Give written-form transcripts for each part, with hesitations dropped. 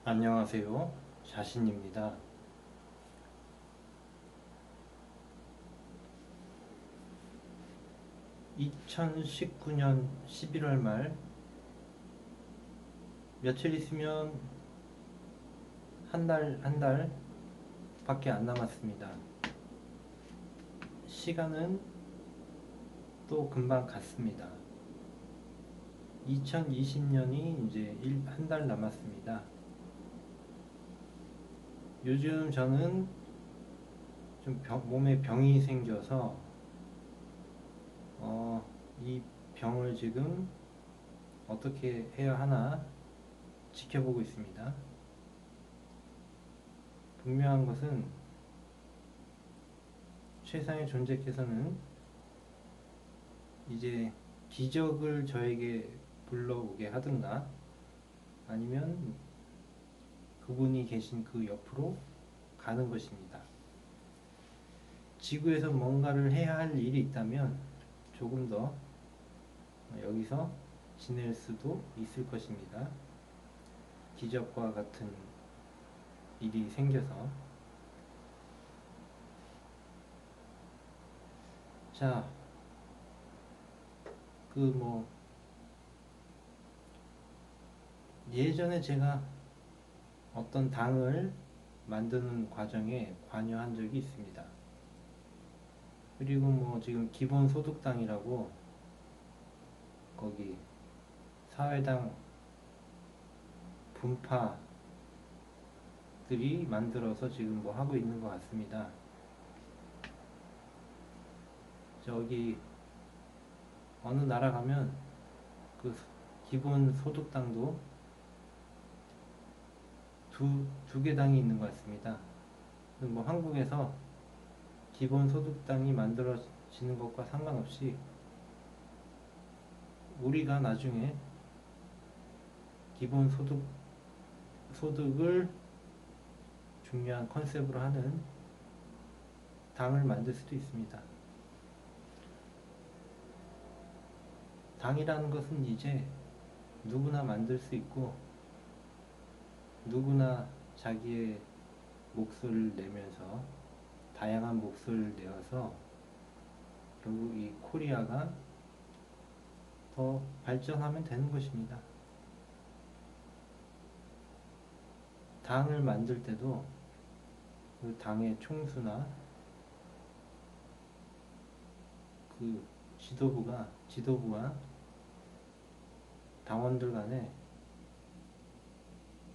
안녕하세요. 자신입니다. 2019년 11월 말 며칠 있으면 한 달 밖에 안 남았습니다. 시간은 또 금방 갔습니다. 2020년이 이제 한 달 남았습니다. 요즘 저는 좀 몸에 병이 생겨서 이 병을 지금 어떻게 해야 하나 지켜보고 있습니다. 분명한 것은 최상의 존재께서는 이제 기적을 저에게 불러오게 하든가 아니면 그분이 계신 그 옆으로 가는 것입니다. 지구에서 뭔가를 해야 할 일이 있다면 조금 더 여기서 지낼 수도 있을 것입니다. 기적과 같은 일이 생겨서. 자, 예전에 제가 어떤 당을 만드는 과정에 관여한 적이 있습니다. 그리고 지금 기본소득당이라고 거기 사회당 분파들이 만들어서 지금 하고 있는 것 같습니다. 저기 어느 나라 가면 그 기본소득당도 두 개 당이 있는 것 같습니다. 한국에서 기본소득당이 만들어지는 것과 상관없이 우리가 나중에 소득을 중요한 컨셉으로 하는 당을 만들 수도 있습니다. 당이라는 것은 이제 누구나 만들 수 있고 누구나 자기의 몫을 내면서 다양한 몫을 내어서 결국 이 코리아가 더 발전하면 되는 것입니다. 당을 만들 때도 그 당의 총수나 그 지도부가 당원들 간에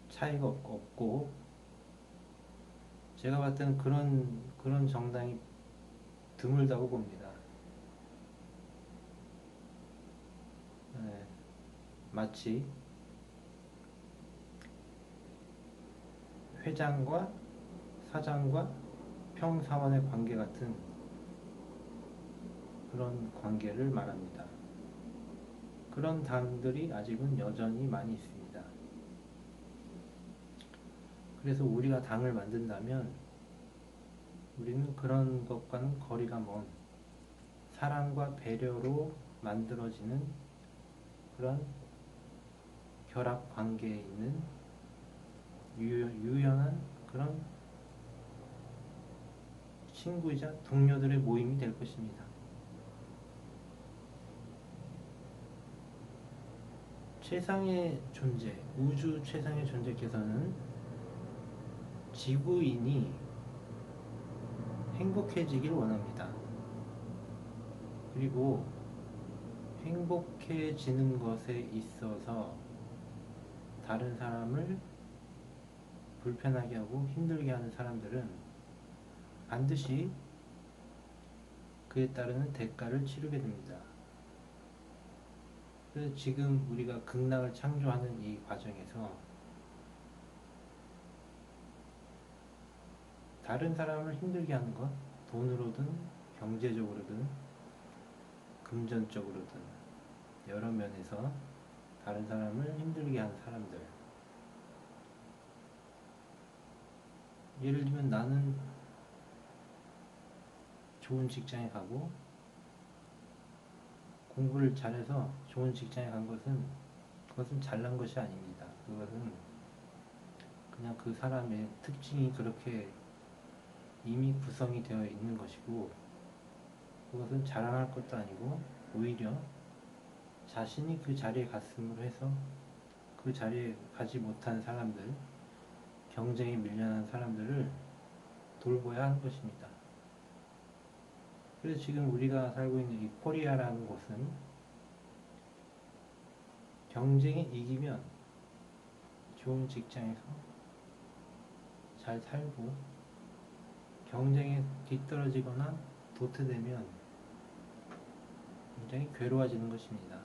차이가 없고 제가 봤을 때는 그런 정당이 드물다고 봅니다. 네, 마치 회장과 사장과 평사원의 관계 같은 그런 관계를 말합니다. 그런 당들이 아직은 여전히 많이 있습니다. 그래서 우리가 당을 만든다면 우리는 그런 것과는 거리가 먼 사랑과 배려로 만들어지는 그런 결합 관계에 있는 유연한 그런 친구이자 동료들의 모임이 될 것입니다. 최상의 존재, 우주 최상의 존재께서는 지구인이 행복해지길 원합니다. 그리고 행복해지는 것에 있어서 다른 사람을 불편하게 하고 힘들게 하는 사람들은 반드시 그에 따르는 대가를 치르게 됩니다. 그래서 지금 우리가 극락을 창조하는 이 과정에서 다른 사람을 힘들게 하는 것, 돈으로든 경제적으로든 금전적으로든 여러 면에서 다른 사람을 힘들게 하는 사람들, 예를 들면 나는 좋은 직장에 가고 공부를 잘해서 좋은 직장에 간 것은 그것은 잘난 것이 아닙니다. 그것은 그냥 그 사람의 특징이 그렇게 이미 구성이 되어 있는 것이고, 그것은 자랑할 것도 아니고 오히려 자신이 그 자리에 갔음으로 해서 그 자리에 가지 못한 사람들, 경쟁에 밀려난 사람들을 돌봐야 하는 것입니다. 그래서 지금 우리가 살고 있는 이 코리아라는 곳은 경쟁에 이기면 좋은 직장에서 잘 살고, 경쟁에 뒤떨어지거나 도태되면 굉장히 괴로워지는 것입니다.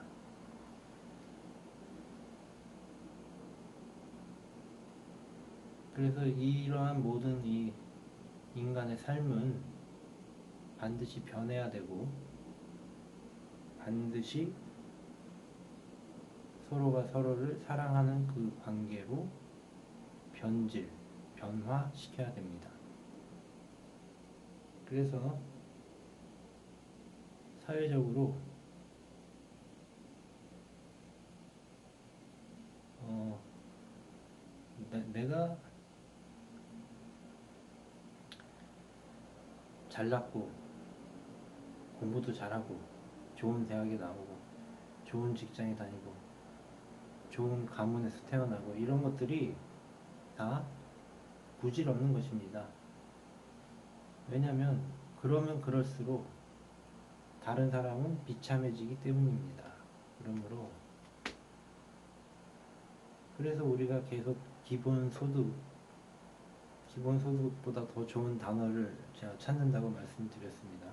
그래서 이러한 모든 이 인간의 삶은 반드시 변해야 되고, 반드시 서로가 서로를 사랑하는 그 관계로 변화시켜야 됩니다. 그래서 사회적으로 내가 잘났고 공부도 잘하고 좋은 대학에 나오고 좋은 직장에 다니고 좋은 가문에서 태어나고 이런 것들이 다 부질없는 것입니다. 왜냐하면 그러면 그럴수록 다른 사람은 비참해지기 때문입니다. 그러므로 그래서 우리가 계속 기본소득보다 더 좋은 단어를 제가 찾는다고 말씀드렸습니다.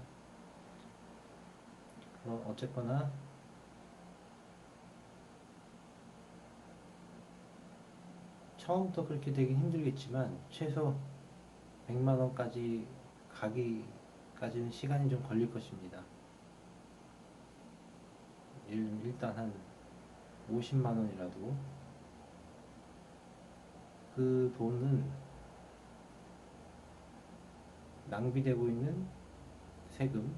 어쨌거나 처음부터 그렇게 되긴 힘들겠지만 최소 100만 원까지 가기까지는 시간이 좀 걸릴 것입니다. 일단 한 50만 원이라도 그 돈은 낭비되고 있는 세금,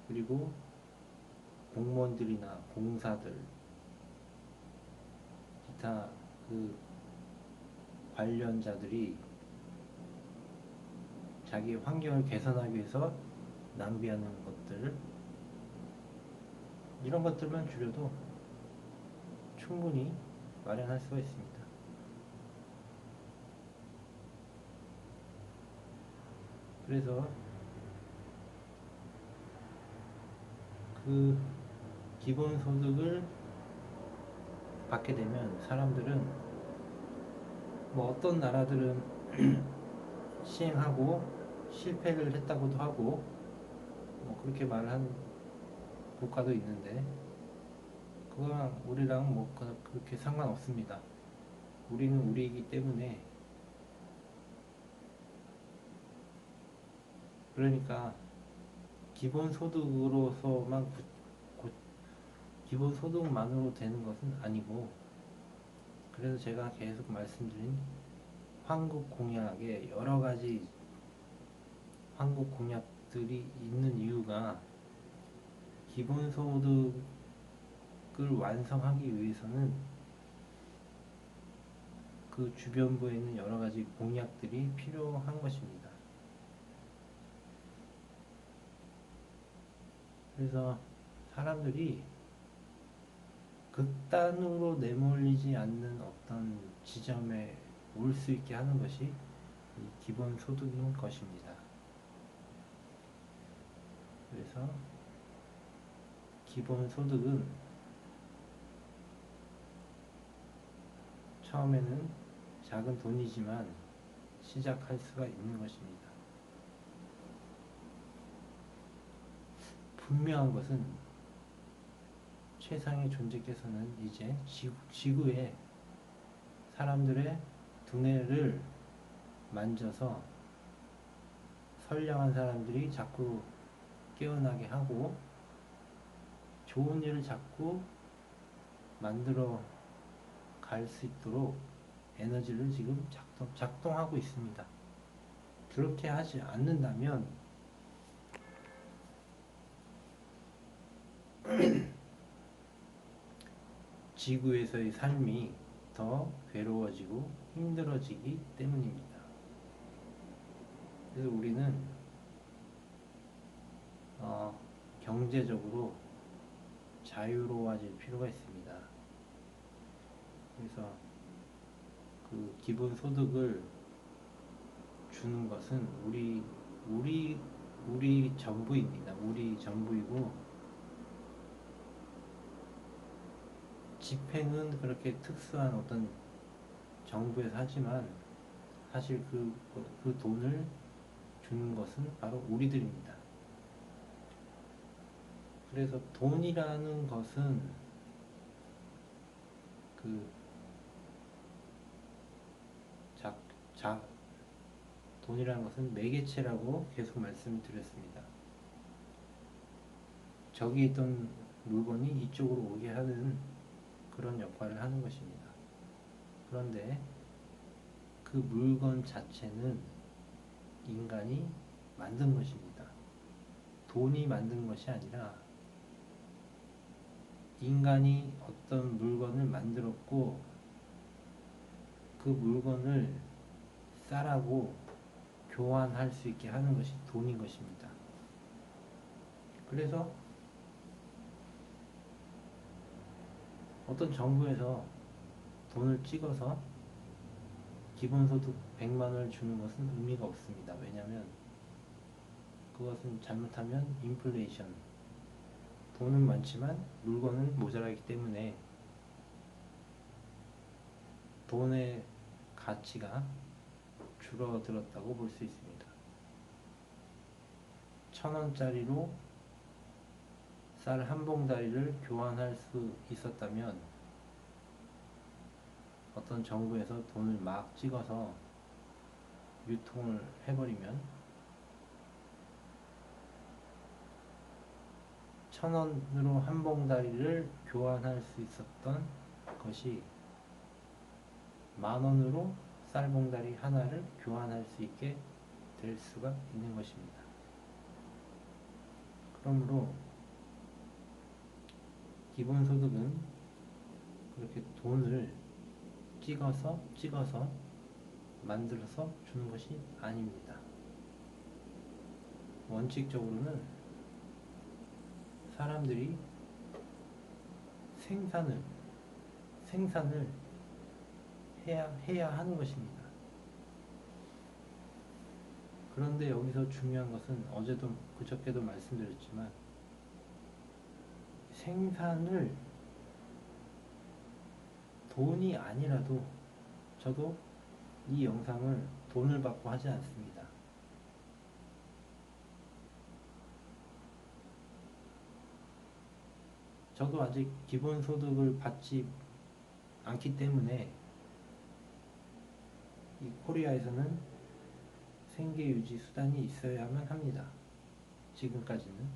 그리고 공무원들이나 공사들, 기타 그 관련자들이 자기 환경을 개선하기 위해서 낭비하는 것들, 이런 것들만 줄여도 충분히 마련할 수가 있습니다. 그래서 그 기본소득을 받게 되면 사람들은 뭐 어떤 나라들은 시행하고 실패를 했다고도 하고 뭐 그렇게 말하는 국가도 있는데, 그거랑 우리랑 뭐 그렇게 상관없습니다. 우리는 우리이기 때문에. 그러니까 기본소득으로서만 기본소득만으로 되는 것은 아니고, 그래서 제가 계속 말씀드린 한국공약에 여러 가지 한국공약들이 있는 이유가, 기본소득을 완성하기 위해서는 그 주변부에 있는 여러 가지 공약들이 필요한 것입니다. 그래서 사람들이 극단으로 내몰리지 않는 어떤 지점에 올 수 있게 하는 것이 이 기본소득인 것입니다. 그래서 기본소득은 처음에는 작은 돈이지만 시작할 수가 있는 것입니다. 분명한 것은 최상의 존재께서는 이제 지구에 사람들의 두뇌를 만져서 선량한 사람들이 자꾸 깨어나게 하고 좋은 일을 자꾸 만들어 갈 수 있도록 에너지를 지금 작동하고 있습니다. 그렇게 하지 않는다면 지구에서의 삶이 더 괴로워지고 힘들어지기 때문입니다. 그래서 우리는 경제적으로 자유로워질 필요가 있습니다. 그래서 그 기본소득을 주는 것은 우리 전부입니다. 우리 전부이고, 집행은 그렇게 특수한 어떤 정부에서 하지만 사실 그 돈을 주는 것은 바로 우리들입니다. 그래서 돈이라는 것은 돈이라는 것은 매개체라고 계속 말씀을 드렸습니다. 저기 있던 물건이 이쪽으로 오게 하는 그런 역할을 하는 것입니다. 그런데 그 물건 자체는 인간이 만든 것입니다. 돈이 만든 것이 아니라 인간이 어떤 물건을 만들었고 그 물건을 쌀하고 교환할 수 있게 하는 것이 돈인 것입니다. 그래서 어떤 정부에서 돈을 찍어서 기본소득 100만 원을 주는 것은 의미가 없습니다. 왜냐하면 그것은 잘못하면 인플레이션, 돈은 많지만 물건은 모자라기 때문에 돈의 가치가 줄어들었다고 볼 수 있습니다. 1,000원짜리로 쌀 한 봉다리를 교환할 수 있었다면 어떤 정부에서 돈을 막 찍어서 유통을 해버리면 1,000원으로 한 봉다리를 교환할 수 있었던 것이 10,000원으로 쌀 봉다리 하나를 교환할 수 있게 될 수가 있는 것입니다. 그러므로 기본소득은 그렇게 돈을 찍어서 만들어서 주는 것이 아닙니다. 원칙적으로는 사람들이 생산을 해야 하는 것입니다. 그런데 여기서 중요한 것은 어제도 그저께도 말씀드렸지만 생산을 돈이 아니라도 저도 이 영상을 돈을 받고 하지 않습니다. 저도 아직 기본소득을 받지 않기 때문에 이 코리아에서는 생계유지 수단이 있어야만 합니다. 지금까지는.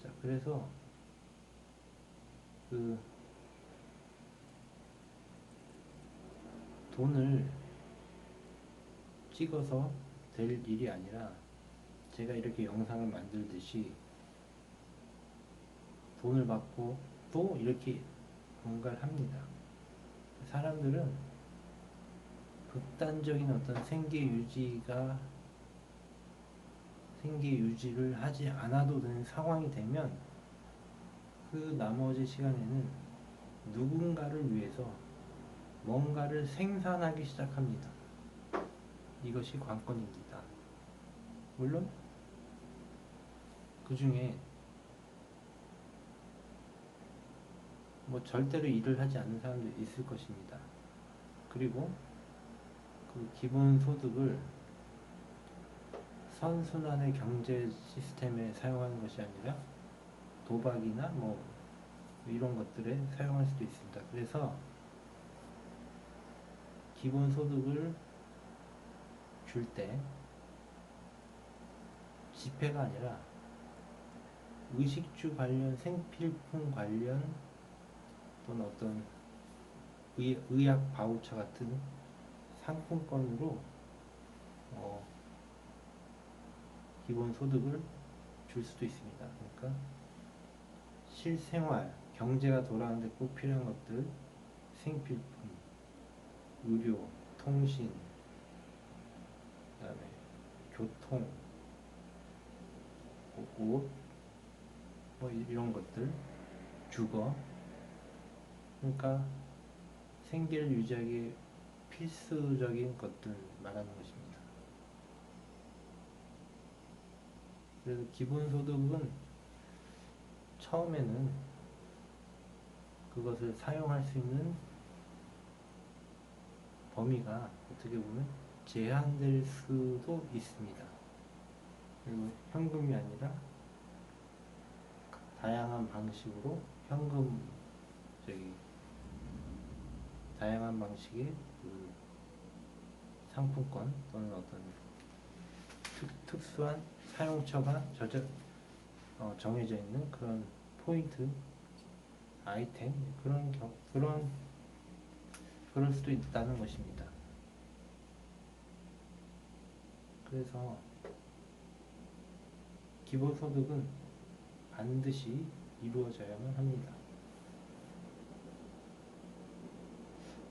자, 그래서 그 돈을 찍어서 될 일이 아니라 제가 이렇게 영상을 만들듯이 돈을 받고 또 이렇게 뭔가를 합니다. 사람들은 극단적인 어떤 생계유지를 하지 않아도 되는 상황이 되면 그 나머지 시간에는 누군가를 위해서 뭔가를 생산하기 시작합니다. 이것이 관건입니다. 물론 그 중에 뭐 절대로 일을 하지 않는 사람도 있을 것입니다. 그리고 그 기본소득을 선순환의 경제 시스템에 사용하는 것이 아니라 도박이나 뭐 이런 것들에 사용할 수도 있습니다. 그래서 기본소득을 줄 때 지폐가 아니라 의식주 관련, 생필품 관련 또는 어떤 의약 바우처 같은 상품권으로 기본소득을 줄 수도 있습니다. 그러니까 실생활, 경제가 돌아가는데 꼭 필요한 것들, 생필품, 의료, 통신, 그다음에 교통, 옷, 뭐 이런 것들, 주거. 그러니까 생계를 유지하기 필수적인 것들 말하는 것입니다. 그래서 기본소득은 처음에는 그것을 사용할 수 있는 범위가 어떻게 보면 제한될 수도 있습니다. 그리고 현금이 아니라 다양한 방식으로 현금, 다양한 방식의 그 상품권 또는 어떤 특수한 사용처가 정해져 있는 그런 포인트, 아이템, 그럴 수도 있다는 것입니다. 그래서 기본소득은 반드시 이루어져야만 합니다.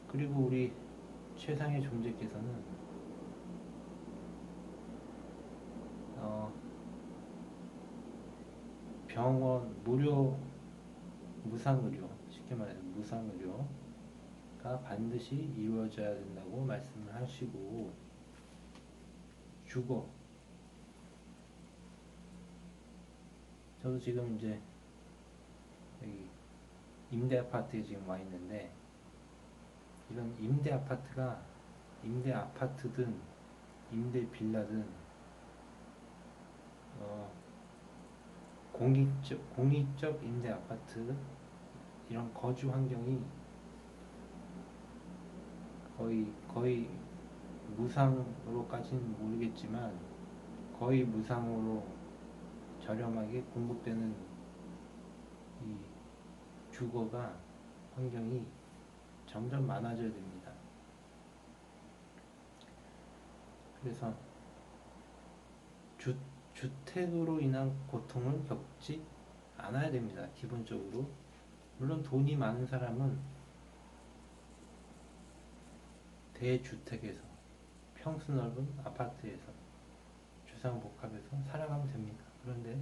그리고 우리 최상의 존재께서는 병원 무상의료, 쉽게 말해서 무상의료가 반드시 이루어져야 된다고 말씀을 하시고, 주거, 저도 지금 이제 여기 임대 아파트에 지금 와 있는데, 이런 임대 아파트든 임대 빌라든 공익적 임대 아파트, 이런 거주 환경이 거의 무상으로까지는 모르겠지만 거의 무상으로 저렴하게 공급되는 이 주거가 환경이 점점 많아져야 됩니다. 그래서 주택으로 인한 고통을 겪지 않아야 됩니다. 기본적으로. 물론 돈이 많은 사람은 대주택에서, 평수 넓은 아파트에서, 주상복합에서 살아가면 됩니다. 그런데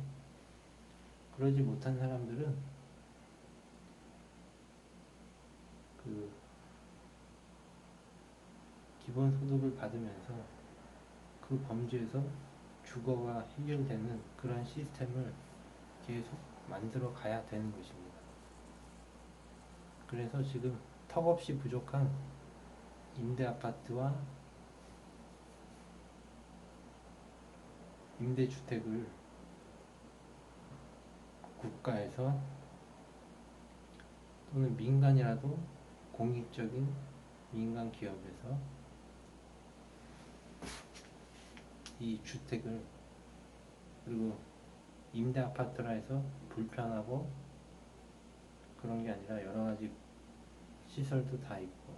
그러지 못한 사람들은 그 기본소득을 받으면서 그 범주에서 주거가 해결되는 그런 시스템을 계속 만들어 가야 되는 것입니다. 그래서 지금 턱없이 부족한 임대아파트와 임대주택을 국가에서 또는 민간이라도 공익적인 민간 기업에서 이 주택을, 그리고 임대 아파트라 해서 불편하고 그런 게 아니라 여러 가지 시설도 다 있고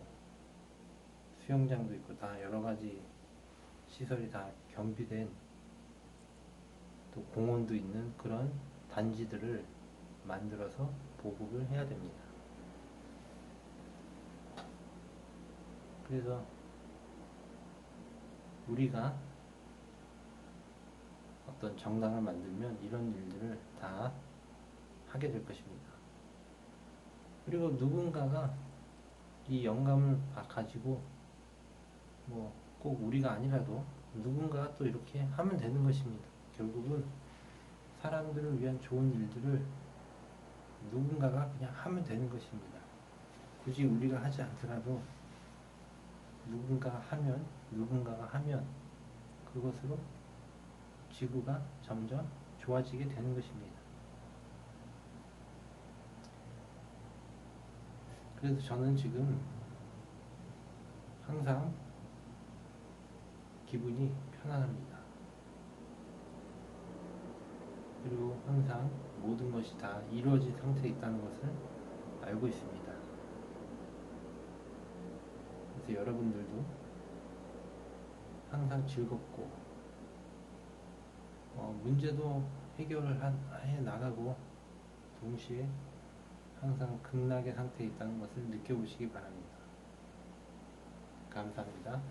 수영장도 있고 다 여러 가지 시설이 다 겸비된, 또 공원도 있는 그런 단지들을 만들어서 보급을 해야 됩니다. 그래서 우리가 어떤 정당을 만들면 이런 일들을 다 하게 될 것입니다. 그리고 누군가가 이 영감을 가지고 뭐 꼭 우리가 아니라도 누군가가 또 이렇게 하면 되는 것입니다. 결국은 사람들을 위한 좋은 일들을 누군가가 그냥 하면 되는 것입니다. 굳이 우리가 하지 않더라도 누군가가 하면 그것으로 지구가 점점 좋아지게 되는 것입니다. 그래서 저는 지금 항상 기분이 편안합니다. 그리고 항상 모든 것이 다 이루어진 상태에 있다는 것을 알고 있습니다. 그래서 여러분들도 항상 즐겁고 문제도 해결을 해 나가고 동시에 항상 극락의 상태에 있다는 것을 느껴보시기 바랍니다. 감사합니다.